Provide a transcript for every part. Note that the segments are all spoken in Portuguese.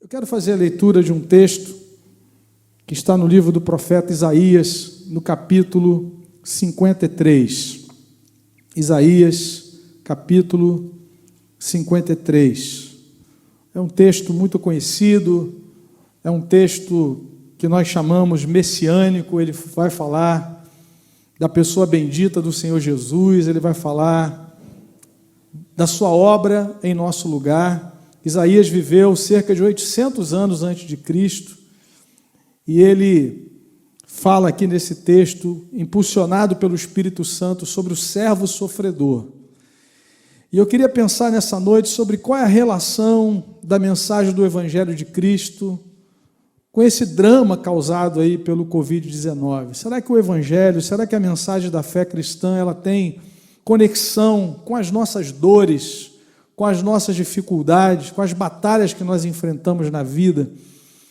Eu quero fazer a leitura de um texto que está no livro do profeta Isaías, no capítulo 53. Isaías, capítulo 53. É um texto muito conhecido, é um texto que nós chamamos messiânico. Ele vai falar da pessoa bendita do Senhor Jesus, ele vai falar da sua obra em nosso lugar. Isaías viveu cerca de 800 anos antes de Cristo, e ele fala aqui nesse texto, impulsionado pelo Espírito Santo, sobre o servo sofredor. E eu queria pensar nessa noite sobre qual é a relação da mensagem do Evangelho de Cristo com esse drama causado aí pelo Covid-19. Será que o Evangelho, será que a mensagem da fé cristã, ela tem conexão com as nossas dores, com as nossas dificuldades, com as batalhas que nós enfrentamos na vida?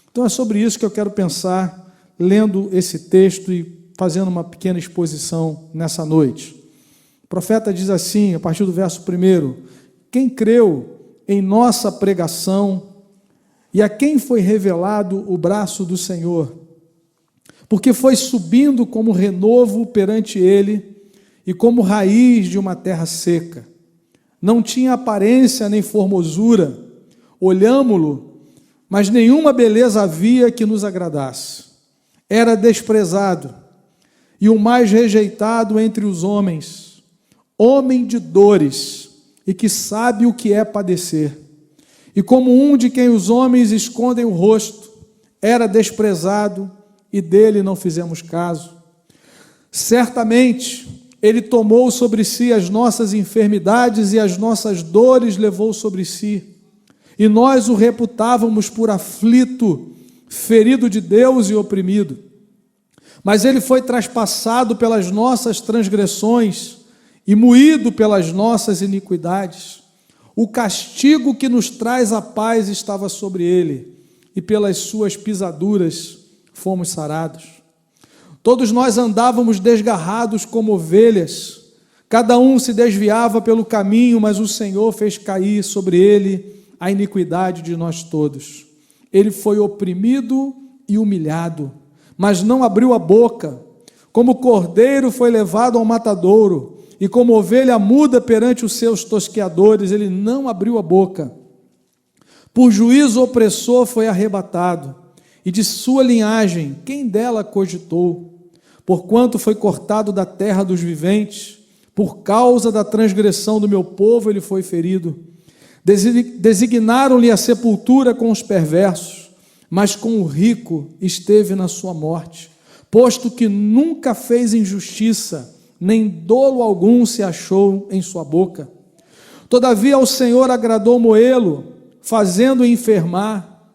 Então é sobre isso que eu quero pensar, lendo esse texto e fazendo uma pequena exposição nessa noite. O profeta diz assim, a partir do verso 1: quem creu em nossa pregação e a quem foi revelado o braço do Senhor? Porque foi subindo como renovo perante ele e como raiz de uma terra seca. Não tinha aparência nem formosura, olhámo-lo, mas nenhuma beleza havia que nos agradasse. Era desprezado e o mais rejeitado entre os homens, homem de dores e que sabe o que é padecer. E como um de quem os homens escondem o rosto, era desprezado e dele não fizemos caso. Certamente ele tomou sobre si as nossas enfermidades e as nossas dores levou sobre si. E nós o reputávamos por aflito, ferido de Deus e oprimido. Mas ele foi traspassado pelas nossas transgressões e moído pelas nossas iniquidades. O castigo que nos traz a paz estava sobre ele, e pelas suas pisaduras fomos sarados. Todos nós andávamos desgarrados como ovelhas, cada um se desviava pelo caminho, mas o Senhor fez cair sobre ele a iniquidade de nós todos. Ele foi oprimido e humilhado, mas não abriu a boca. Como cordeiro foi levado ao matadouro, e como ovelha muda perante os seus tosqueadores, ele não abriu a boca. Por juízo opressor foi arrebatado, e de sua linhagem, quem dela cogitou? Porquanto foi cortado da terra dos viventes, por causa da transgressão do meu povo ele foi ferido. Designaram-lhe a sepultura com os perversos, mas com o rico esteve na sua morte, posto que nunca fez injustiça, nem dolo algum se achou em sua boca. Todavia ao Senhor agradou moê-lo, fazendo-o enfermar.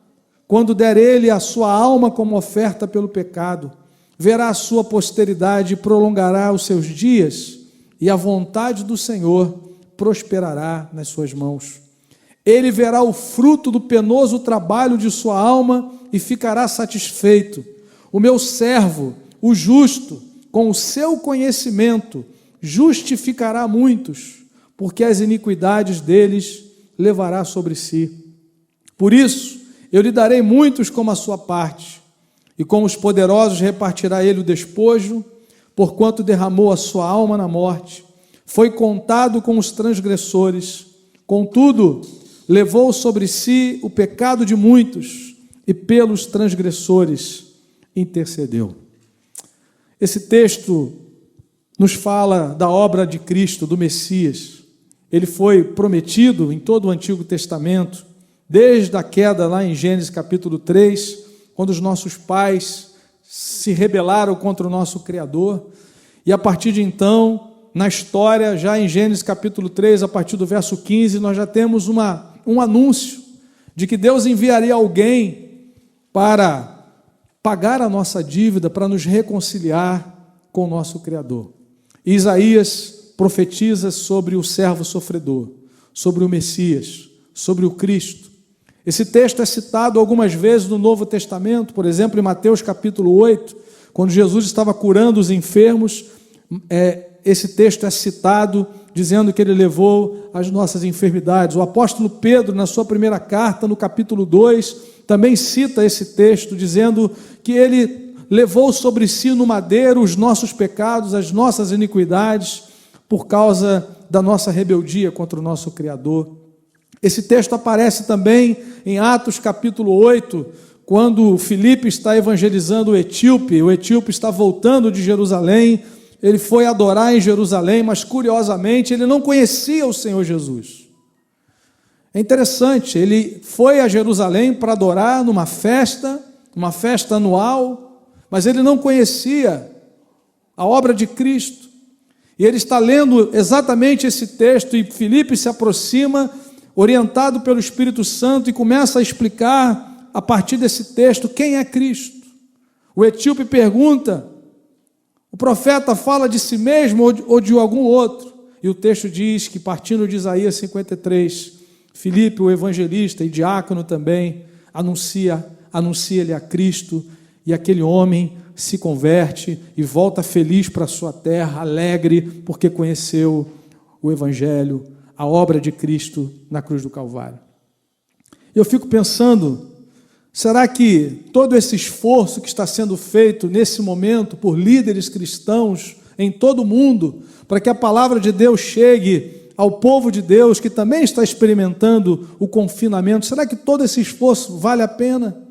Quando der ele a sua alma como oferta pelo pecado, verá a sua posteridade e prolongará os seus dias, e a vontade do Senhor prosperará nas suas mãos. Ele verá o fruto do penoso trabalho de sua alma e ficará satisfeito. O meu servo, o justo, com o seu conhecimento, justificará muitos, porque as iniquidades deles levará sobre si. Por isso, eu lhe darei muitos como a sua parte, e com os poderosos repartirá ele o despojo, porquanto derramou a sua alma na morte, foi contado com os transgressores, contudo, levou sobre si o pecado de muitos, e pelos transgressores intercedeu. Esse texto nos fala da obra de Cristo, do Messias. Ele foi prometido em todo o Antigo Testamento, desde a queda lá em Gênesis capítulo 3, quando os nossos pais se rebelaram contra o nosso Criador, e a partir de então, na história, já em Gênesis capítulo 3, a partir do verso 15, nós já temos um anúncio de que Deus enviaria alguém para pagar a nossa dívida, para nos reconciliar com o nosso Criador. E Isaías profetiza sobre o servo sofredor, sobre o Messias, sobre o Cristo. Esse texto é citado algumas vezes no Novo Testamento, por exemplo, em Mateus capítulo 8, quando Jesus estava curando os enfermos, esse texto é citado, dizendo que ele levou as nossas enfermidades. O apóstolo Pedro, na sua primeira carta, no capítulo 2, também cita esse texto, dizendo que ele levou sobre si no madeiro os nossos pecados, as nossas iniquidades, por causa da nossa rebeldia contra o nosso Criador. Esse texto aparece também em Atos capítulo 8, quando Filipe está evangelizando o etíope está voltando de Jerusalém, ele foi adorar em Jerusalém, mas curiosamente ele não conhecia o Senhor Jesus. É interessante, ele foi a Jerusalém para adorar numa festa anual, mas ele não conhecia a obra de Cristo. E ele está lendo exatamente esse texto e Filipe se aproxima, orientado pelo Espírito Santo, e começa a explicar a partir desse texto quem é Cristo. O etíope pergunta: o profeta fala de si mesmo ou de algum outro? E o texto diz que, partindo de Isaías 53, Filipe, o evangelista e diácono também, anuncia-lhe a Cristo, e aquele homem se converte e volta feliz para a sua terra, alegre, porque conheceu o evangelho, a obra de Cristo na cruz do Calvário. Eu fico pensando, será que todo esse esforço que está sendo feito nesse momento por líderes cristãos em todo o mundo, para que a palavra de Deus chegue ao povo de Deus que também está experimentando o confinamento, será que todo esse esforço vale a pena?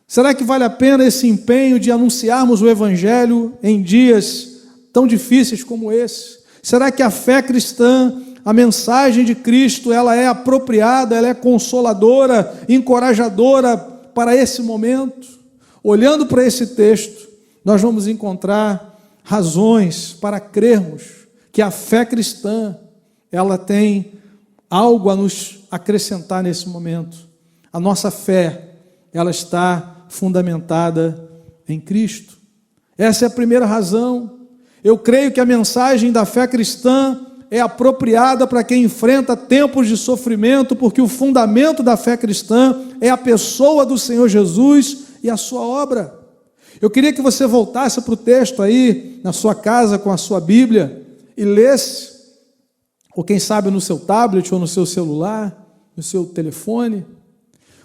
Será que vale a pena esse empenho de anunciarmos o evangelho em dias tão difíceis como esse? Será que a fé cristã, a mensagem de Cristo, ela é apropriada, ela é consoladora, encorajadora para esse momento? Olhando para esse texto, nós vamos encontrar razões para crermos que a fé cristã, ela tem algo a nos acrescentar nesse momento. A nossa fé, ela está fundamentada em Cristo. Essa é a primeira razão. Eu creio que a mensagem da fé cristã é apropriada para quem enfrenta tempos de sofrimento, porque o fundamento da fé cristã é a pessoa do Senhor Jesus e a sua obra. Eu queria que você voltasse para o texto aí, na sua casa, com a sua Bíblia, e lesse, ou quem sabe no seu tablet, ou no seu celular, no seu telefone.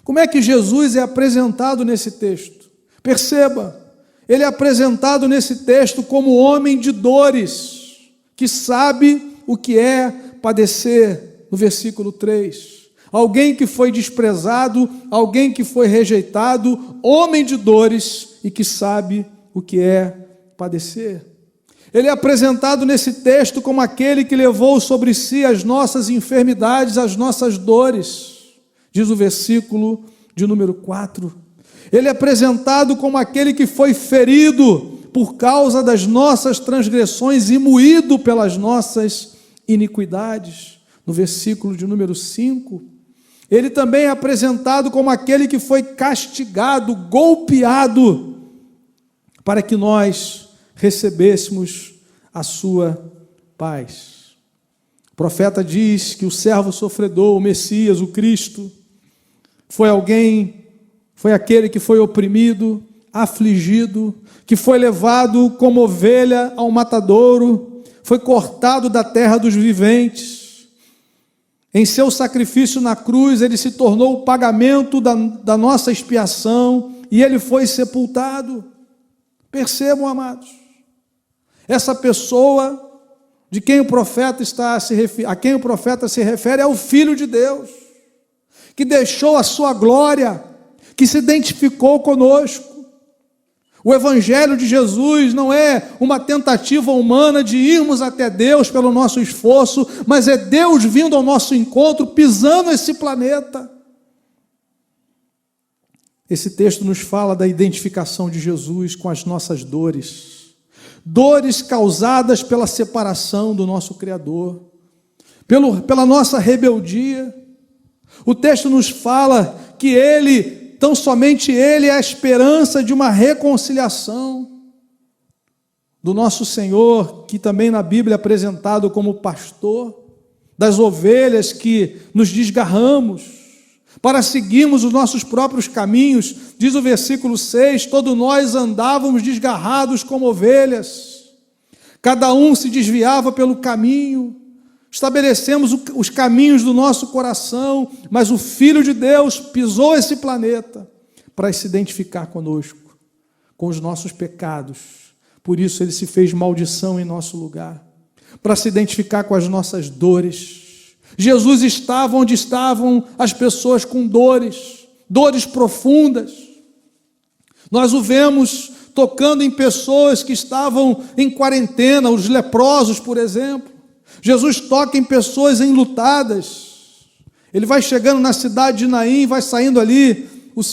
Como é que Jesus é apresentado nesse texto? Perceba, ele é apresentado nesse texto como homem de dores, que sabe o que é padecer, no versículo 3. Alguém que foi desprezado, alguém que foi rejeitado, homem de dores e que sabe o que é padecer. Ele é apresentado nesse texto como aquele que levou sobre si as nossas enfermidades, as nossas dores. Diz o versículo de número 4. Ele é apresentado como aquele que foi ferido por causa das nossas transgressões e moído pelas nossas iniquidades. No versículo de número 5. Ele também é apresentado como aquele que foi castigado, golpeado, para que nós recebêssemos a sua paz. O profeta diz que o servo sofredor, o Messias, o Cristo, foi aquele que foi oprimido, afligido, que foi levado como ovelha ao matadouro, foi cortado da terra dos viventes. Em seu sacrifício na cruz, ele se tornou o pagamento da nossa expiação e ele foi sepultado. Percebam, amados, essa pessoa a quem o profeta se refere é o Filho de Deus, que deixou a sua glória, que se identificou conosco. O Evangelho de Jesus não é uma tentativa humana de irmos até Deus pelo nosso esforço, mas é Deus vindo ao nosso encontro, pisando esse planeta. Esse texto nos fala da identificação de Jesus com as nossas dores, dores causadas pela separação do nosso Criador, pela nossa rebeldia. O texto nos fala que tão somente Ele é a esperança de uma reconciliação do nosso Senhor, que também na Bíblia é apresentado como pastor, das ovelhas que nos desgarramos, para seguirmos os nossos próprios caminhos. Diz o versículo 6, todos nós andávamos desgarrados como ovelhas, cada um se desviava pelo caminho, estabelecemos os caminhos do nosso coração, mas o Filho de Deus pisou esse planeta para se identificar conosco, com os nossos pecados. Por isso ele se fez maldição em nosso lugar, para se identificar com as nossas dores. Jesus estava onde estavam as pessoas com dores profundas. Nós o vemos tocando em pessoas que estavam em quarentena, os leprosos, por exemplo. Jesus toca em pessoas enlutadas. Ele vai chegando na cidade de Naim, vai saindo ali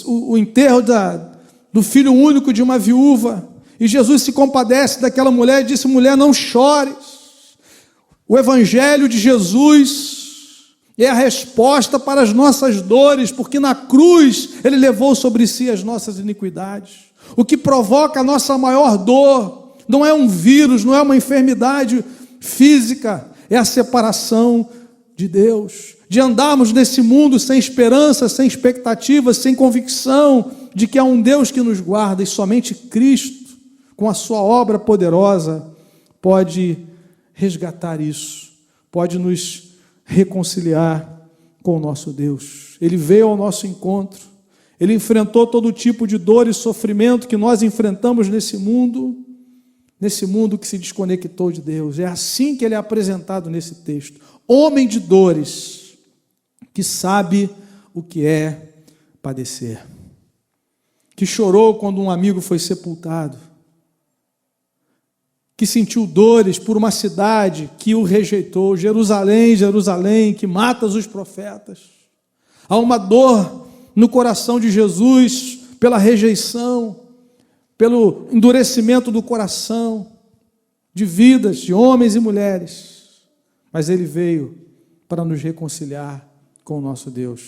o enterro do filho único de uma viúva. E Jesus se compadece daquela mulher e disse: mulher, não chores. O evangelho de Jesus é a resposta para as nossas dores, porque na cruz ele levou sobre si as nossas iniquidades. O que provoca a nossa maior dor não é um vírus, não é uma enfermidade física, é a separação de Deus, de andarmos nesse mundo sem esperança, sem expectativa, sem convicção de que há um Deus que nos guarda, e somente Cristo, com a sua obra poderosa, pode resgatar isso, pode nos reconciliar com o nosso Deus. Ele veio ao nosso encontro, ele enfrentou todo tipo de dor e sofrimento que nós enfrentamos nesse mundo que se desconectou de Deus. É assim que ele é apresentado nesse texto. Homem de dores, que sabe o que é padecer, que chorou quando um amigo foi sepultado, que sentiu dores por uma cidade que o rejeitou. Jerusalém, Jerusalém, que matas os profetas. Há uma dor no coração de Jesus pela rejeição, pelo endurecimento do coração de vidas, de homens e mulheres. Mas ele veio para nos reconciliar com o nosso Deus.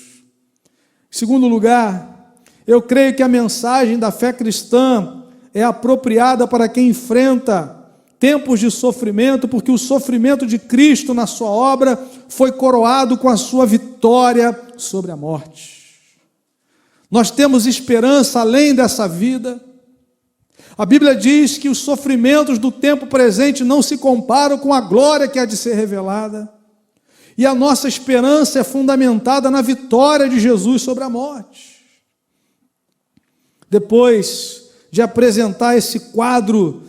Em segundo lugar, eu creio que a mensagem da fé cristã é apropriada para quem enfrenta tempos de sofrimento, porque o sofrimento de Cristo na sua obra foi coroado com a sua vitória sobre a morte. Nós temos esperança além dessa vida. A Bíblia diz que os sofrimentos do tempo presente não se comparam com a glória que há de ser revelada. E a nossa esperança é fundamentada na vitória de Jesus sobre a morte. Depois de apresentar esse quadro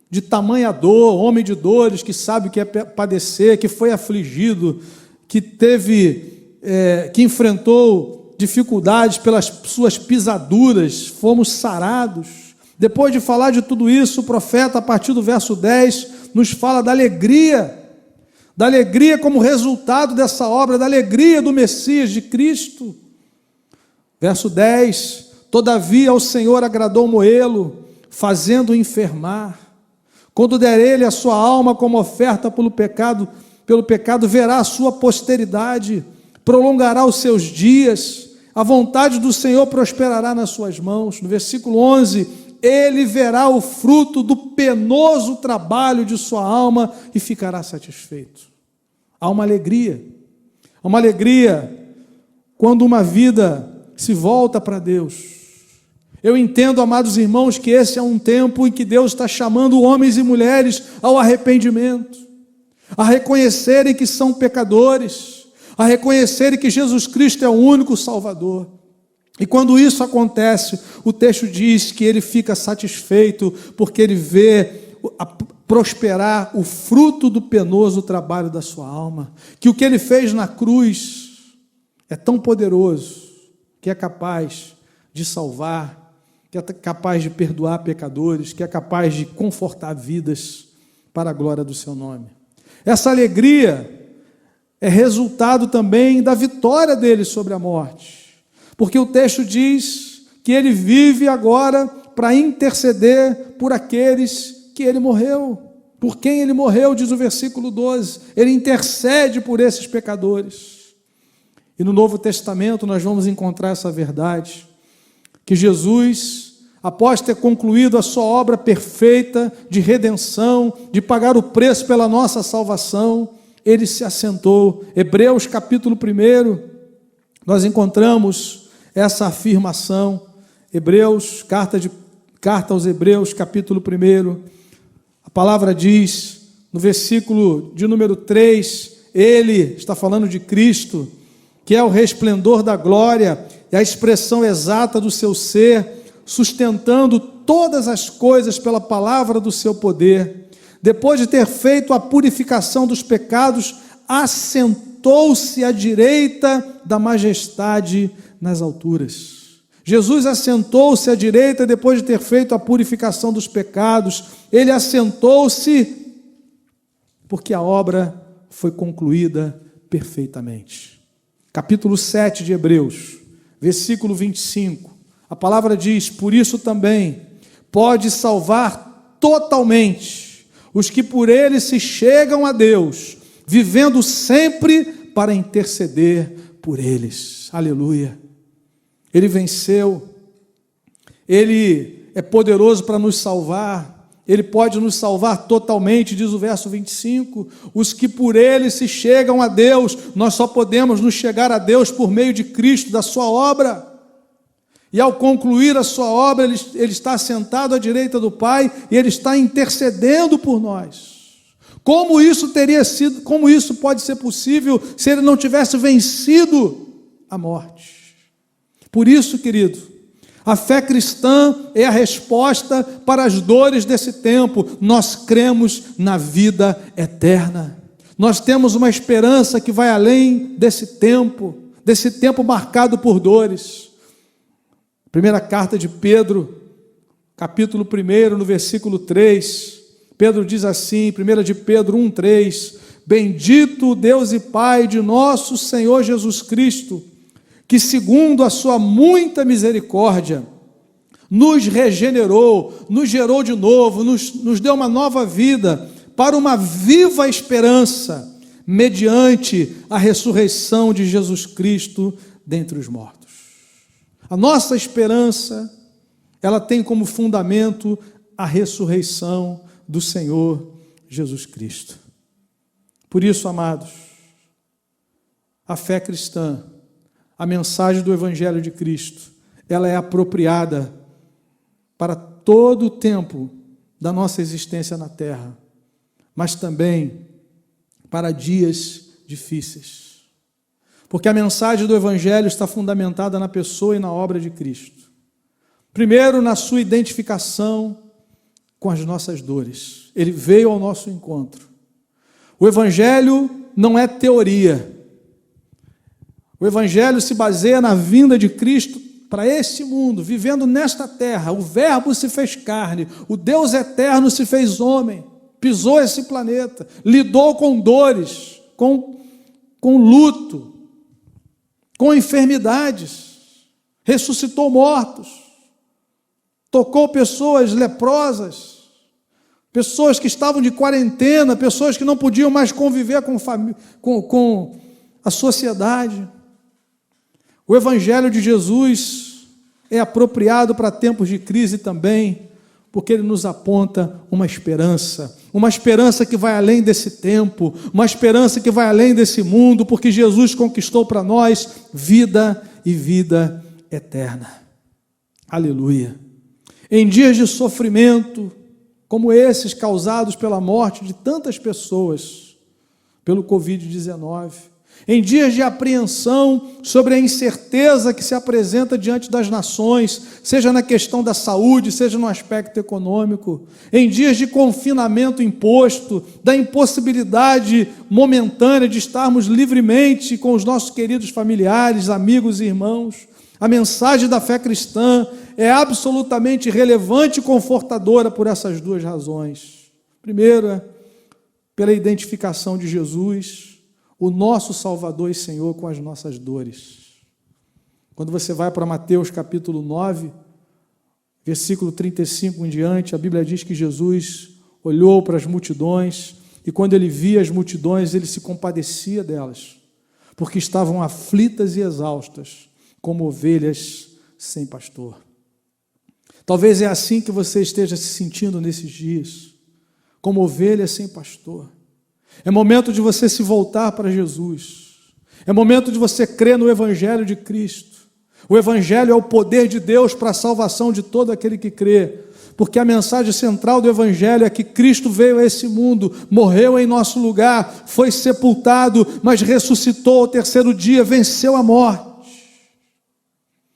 de tamanha dor, homem de dores, que sabe o que é padecer, que foi afligido, que que enfrentou dificuldades pelas suas pisaduras, fomos sarados. Depois de falar de tudo isso, o profeta, a partir do verso 10, nos fala da alegria como resultado dessa obra, da alegria do Messias, de Cristo. Verso 10, todavia ao Senhor agradou moê-lo, fazendo-o enfermar. Quando der ele a sua alma como oferta pelo pecado, verá a sua posteridade, prolongará os seus dias, a vontade do Senhor prosperará nas suas mãos. No versículo 11, ele verá o fruto do penoso trabalho de sua alma e ficará satisfeito. Há uma alegria quando uma vida se volta para Deus. Eu entendo, amados irmãos, que esse é um tempo em que Deus está chamando homens e mulheres ao arrependimento, a reconhecerem que são pecadores, a reconhecerem que Jesus Cristo é o único Salvador. E quando isso acontece, o texto diz que ele fica satisfeito, porque ele vê prosperar o fruto do penoso trabalho da sua alma, que o que ele fez na cruz é tão poderoso, que é capaz de salvar, que é capaz de perdoar pecadores, que é capaz de confortar vidas para a glória do seu nome. Essa alegria é resultado também da vitória dele sobre a morte, porque o texto diz que ele vive agora para interceder por aqueles que ele morreu, por quem ele morreu, diz o versículo 12, ele intercede por esses pecadores. E no Novo Testamento nós vamos encontrar essa verdade, que Jesus, após ter concluído a sua obra perfeita de redenção, de pagar o preço pela nossa salvação, ele se assentou. Hebreus capítulo 1, nós encontramos essa afirmação. Hebreus, carta aos Hebreus, capítulo 1, a palavra diz, no versículo de número 3, Ele está falando de Cristo, que é o resplendor da glória e a expressão exata do seu ser, sustentando todas as coisas pela palavra do seu poder. Depois de ter feito a purificação dos pecados, assentou-se à direita da majestade nas alturas. Jesus assentou-se à direita depois de ter feito a purificação dos pecados. Ele assentou-se porque a obra foi concluída perfeitamente. Capítulo 7 de Hebreus, versículo 25. A palavra diz: por isso também pode salvar totalmente os que por ele se chegam a Deus, vivendo sempre para interceder por eles. Aleluia. Ele venceu, Ele é poderoso para nos salvar, Ele pode nos salvar totalmente, diz o verso 25, os que por Ele se chegam a Deus. Nós só podemos nos chegar a Deus por meio de Cristo, da sua obra, e ao concluir a sua obra, Ele está sentado à direita do Pai, e Ele está intercedendo por nós. Como isso pode ser possível se Ele não tivesse vencido a morte? Por isso, querido, a fé cristã é a resposta para as dores desse tempo. Nós cremos na vida eterna. Nós temos uma esperança que vai além desse tempo marcado por dores. Primeira carta de Pedro, capítulo 1, no versículo 3, Pedro diz assim, 1 de Pedro 1:3, bendito o Deus e Pai de nosso Senhor Jesus Cristo, que segundo a sua muita misericórdia, nos regenerou, nos gerou de novo, nos deu uma nova vida, para uma viva esperança, mediante a ressurreição de Jesus Cristo dentre os mortos. A nossa esperança, ela tem como fundamento a ressurreição do Senhor Jesus Cristo. Por isso, amados, a fé cristã, a mensagem do Evangelho de Cristo, ela é apropriada para todo o tempo da nossa existência na terra, mas também para dias difíceis. Porque a mensagem do Evangelho está fundamentada na pessoa e na obra de Cristo. Primeiro, na sua identificação com as nossas dores. Ele veio ao nosso encontro. O Evangelho não é teoria. O Evangelho se baseia na vinda de Cristo para esse mundo, vivendo nesta terra. O Verbo se fez carne, o Deus eterno se fez homem, pisou esse planeta, lidou com dores, com luto, com enfermidades, ressuscitou mortos, tocou pessoas leprosas, pessoas que estavam de quarentena, pessoas que não podiam mais conviver com a sociedade. O Evangelho de Jesus é apropriado para tempos de crise também, porque ele nos aponta uma esperança que vai além desse tempo, uma esperança que vai além desse mundo, porque Jesus conquistou para nós vida e vida eterna. Aleluia. Em dias de sofrimento, como esses causados pela morte de tantas pessoas, pelo Covid-19, em dias de apreensão sobre a incerteza que se apresenta diante das nações, seja na questão da saúde, seja no aspecto econômico, em dias de confinamento imposto, da impossibilidade momentânea de estarmos livremente com os nossos queridos familiares, amigos e irmãos, a mensagem da fé cristã é absolutamente relevante e confortadora por essas duas razões. Primeiro, pela identificação de Jesus, o nosso Salvador e Senhor, com as nossas dores. Quando você vai para Mateus capítulo 9, versículo 35 em diante, a Bíblia diz que Jesus olhou para as multidões e quando ele via as multidões, ele se compadecia delas, porque estavam aflitas e exaustas, como ovelhas sem pastor. Talvez é assim que você esteja se sentindo nesses dias, como ovelha sem pastor. É momento de você se voltar para Jesus. É momento de você crer no Evangelho de Cristo. O Evangelho é o poder de Deus para a salvação de todo aquele que crê. porque a mensagem central do Evangelho é que Cristo veio a esse mundo, morreu em nosso lugar, foi sepultado, mas ressuscitou ao terceiro dia, venceu a morte,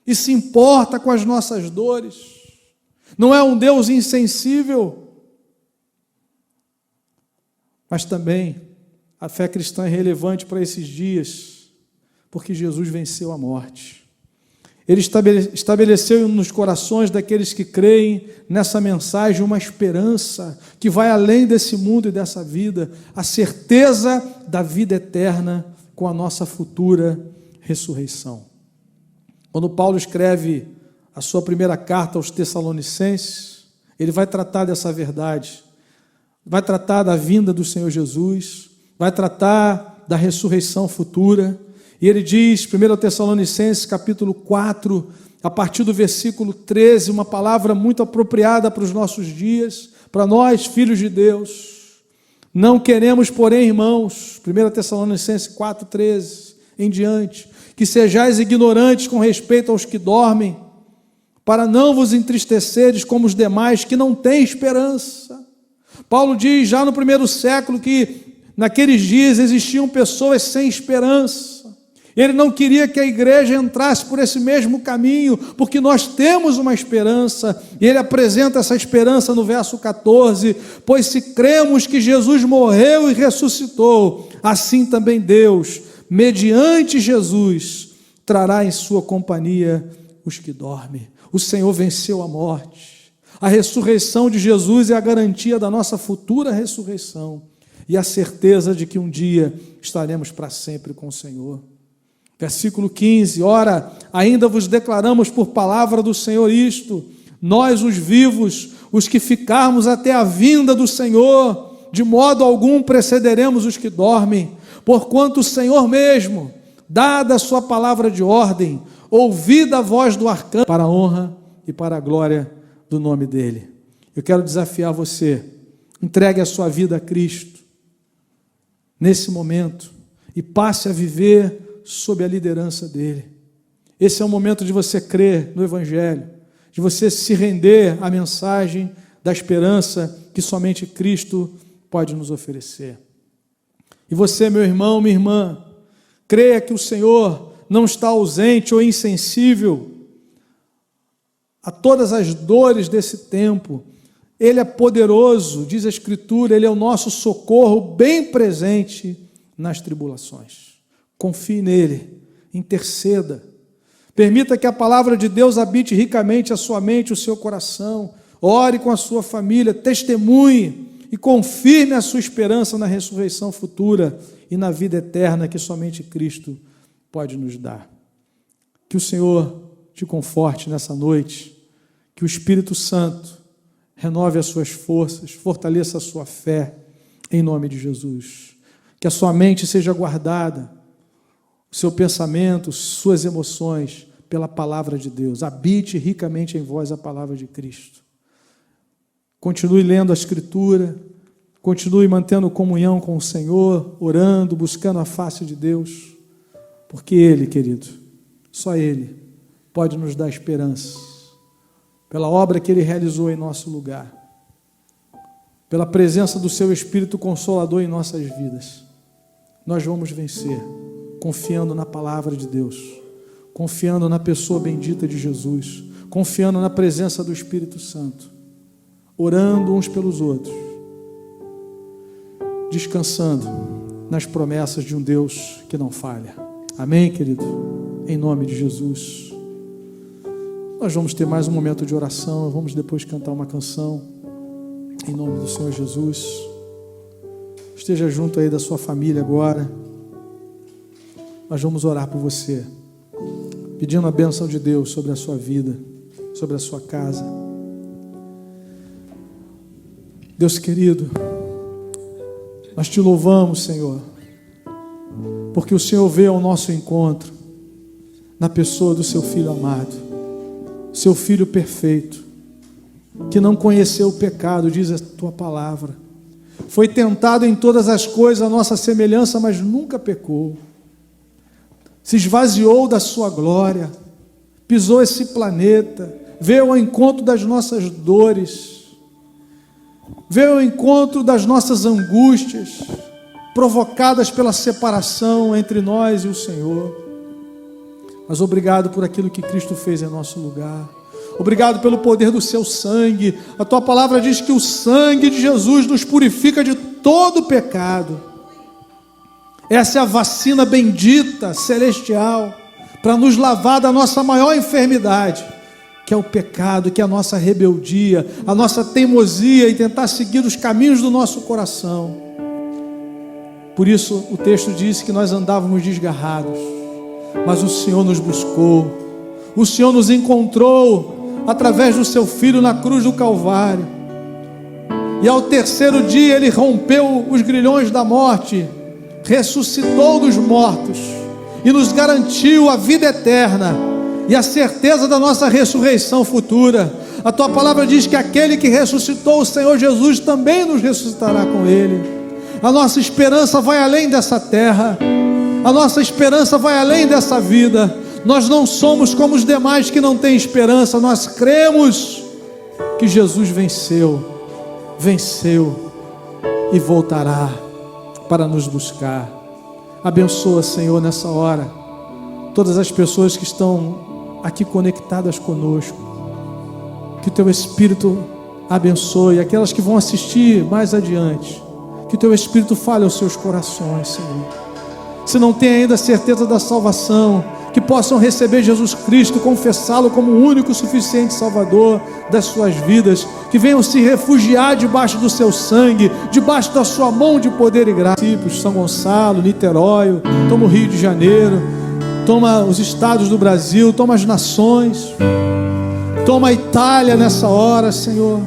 e se importa com as nossas dores. Não é um Deus insensível, mas também a fé cristã é relevante para esses dias, porque Jesus venceu a morte. Ele estabeleceu nos corações daqueles que creem nessa mensagem uma esperança que vai além desse mundo e dessa vida, a certeza da vida eterna com a nossa futura ressurreição. Quando Paulo escreve a sua primeira carta aos Tessalonicenses, ele vai tratar dessa verdade, vai tratar da vinda do Senhor Jesus, vai tratar da ressurreição futura. E ele diz, 1 Tessalonicenses capítulo 4, a partir do versículo 13, uma palavra muito apropriada para os nossos dias, para nós, filhos de Deus. Não queremos, porém, irmãos, 1 Tessalonicenses 4, 13, em diante, que sejais ignorantes com respeito aos que dormem, para não vos entristeceres como os demais que não têm esperança. Paulo diz já no primeiro século que naqueles dias existiam pessoas sem esperança. Ele não queria que a igreja entrasse por esse mesmo caminho, porque nós temos uma esperança, e ele apresenta essa esperança no verso 14, pois se cremos que Jesus morreu e ressuscitou, assim também Deus, mediante Jesus, trará em sua companhia os que dormem. O Senhor venceu a morte, a ressurreição de Jesus é a garantia da nossa futura ressurreição, e a certeza de que um dia estaremos para sempre com o Senhor. Versículo 15, ora, ainda vos declaramos por palavra do Senhor isto, nós os vivos, os que ficarmos até a vinda do Senhor, de modo algum precederemos os que dormem, porquanto o Senhor mesmo, dada a sua palavra de ordem, ouvida a voz do arcanjo, para a honra e para a glória do nome dele. Eu quero desafiar você, entregue a sua vida a Cristo, nesse momento, e passe a viver sob a liderança dele. Esse é o momento de você crer no Evangelho, de você se render à mensagem da esperança que somente Cristo pode nos oferecer. E você, meu irmão, minha irmã, creia que o Senhor não está ausente ou insensível a todas as dores desse tempo. Ele é poderoso, diz a Escritura, Ele é o nosso socorro bem presente nas tribulações. Confie nele, interceda, permita que a palavra de Deus habite ricamente a sua mente, o seu coração, ore com a sua família, testemunhe e confirme a sua esperança na ressurreição futura e na vida eterna que somente Cristo pode nos dar. Que o Senhor te conforte nessa noite, que o Espírito Santo renove as suas forças, fortaleça a sua fé, em nome de Jesus. Que a sua mente seja guardada, o seu pensamento, suas emoções, pela palavra de Deus. Habite ricamente em vós a palavra de Cristo. Continue lendo a Escritura, continue mantendo comunhão com o Senhor, orando, buscando a face de Deus, porque Ele, querido, só Ele pode nos dar esperança, pela obra que Ele realizou em nosso lugar, pela presença do Seu Espírito Consolador em nossas vidas. Nós vamos vencer, confiando na palavra de Deus, confiando na pessoa bendita de Jesus, confiando na presença do Espírito Santo, orando uns pelos outros, descansando nas promessas de um Deus que não falha. Amém, querido? Em nome de Jesus. Nós vamos ter mais um momento de oração, vamos depois cantar uma canção, em nome do Senhor Jesus. Esteja junto aí da sua família agora. Nós vamos orar por você, pedindo a bênção de Deus sobre a sua vida, sobre a sua casa. Deus querido, nós te louvamos, Senhor, porque o Senhor veio ao nosso encontro, na pessoa do seu Filho amado, seu Filho perfeito, que não conheceu o pecado, diz a tua palavra, foi tentado em todas as coisas a nossa semelhança, mas nunca pecou. Se esvaziou da sua glória, pisou esse planeta, veio ao encontro das nossas dores, veio ao encontro das nossas angústias, provocadas pela separação entre nós e o Senhor. Mas obrigado por aquilo que Cristo fez em nosso lugar. Obrigado pelo poder do seu sangue. A tua palavra diz que o sangue de Jesus nos purifica de todo pecado. Essa é a vacina bendita, celestial, para nos lavar da nossa maior enfermidade, que é o pecado, que é a nossa rebeldia, a nossa teimosia em tentar seguir os caminhos do nosso coração. Por isso o texto diz que nós andávamos desgarrados, mas o Senhor nos buscou, o Senhor nos encontrou através do seu Filho na cruz do Calvário, e ao terceiro dia Ele rompeu os grilhões da morte, ressuscitou dos mortos e nos garantiu a vida eterna e a certeza da nossa ressurreição futura. A tua palavra diz que aquele que ressuscitou o Senhor Jesus também nos ressuscitará com Ele. A nossa esperança vai além dessa terra, a nossa esperança vai além dessa vida. Nós não somos como os demais que não têm esperança. Nós cremos que Jesus venceu e voltará para nos buscar. Abençoa, Senhor, nessa hora todas as pessoas que estão aqui conectadas conosco, que o teu Espírito abençoe aquelas que vão assistir mais adiante, que o teu Espírito fale aos seus corações, Senhor. Se não tem ainda certeza da salvação, que possam receber Jesus Cristo, confessá-lo como o único suficiente Salvador das suas vidas, que venham se refugiar debaixo do seu sangue, debaixo da sua mão de poder e graça. São Gonçalo, Niterói, toma o Rio de Janeiro, toma os estados do Brasil, toma as nações, toma a Itália nessa hora, Senhor,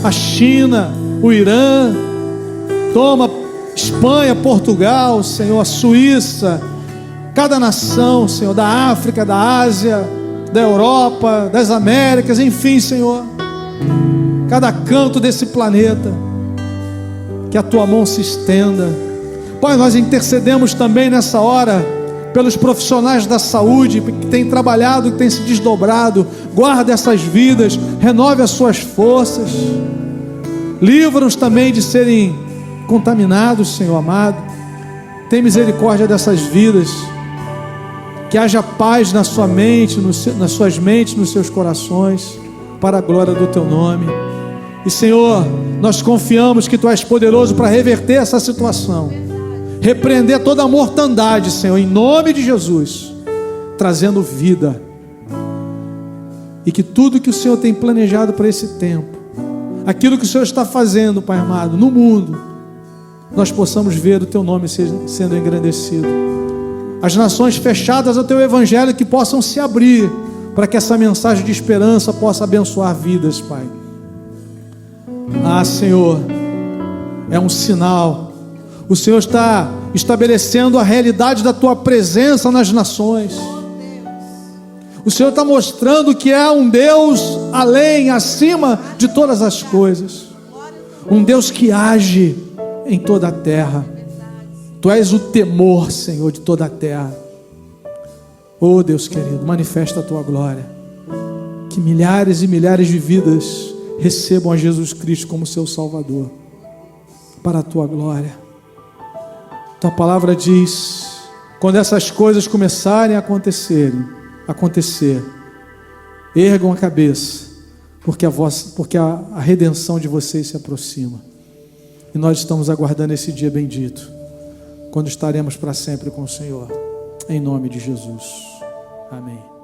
a China, o Irã, toma Espanha, Portugal, Senhor, a Suíça, cada nação, Senhor, da África, da Ásia, da Europa, das Américas, enfim, Senhor, cada canto desse planeta, que a tua mão se estenda. Pai, nós intercedemos também nessa hora pelos profissionais da saúde que têm trabalhado, que têm se desdobrado. Guarda essas vidas, renove as suas forças, livra-nos também de serem contaminados, Senhor amado. Tem misericórdia dessas vidas, que haja paz na sua mente, nas suas mentes, nos seus corações, para a glória do teu nome. E Senhor, nós confiamos que tu és poderoso para reverter essa situação, repreender toda a mortandade, Senhor, em nome de Jesus, trazendo vida, e que tudo que o Senhor tem planejado para esse tempo, aquilo que o Senhor está fazendo, Pai amado, no mundo, nós possamos ver o teu nome sendo engrandecido. As nações fechadas ao teu evangelho que possam se abrir, para que essa mensagem de esperança possa abençoar vidas, Pai. Ah, Senhor, é um sinal. O Senhor está estabelecendo a realidade da tua presença nas nações. O Senhor está mostrando que é um Deus além, acima de todas as coisas, um Deus que age em toda a terra. Tu és o temor, Senhor, de toda a terra. Oh Deus querido, manifesta a tua glória, que milhares e milhares de vidas recebam a Jesus Cristo como seu Salvador, para a tua glória. Tua palavra diz, quando essas coisas começarem a acontecer, ergam a cabeça, porque a redenção de vocês se aproxima. E nós estamos aguardando esse dia bendito, quando estaremos para sempre com o Senhor, em nome de Jesus. Amém.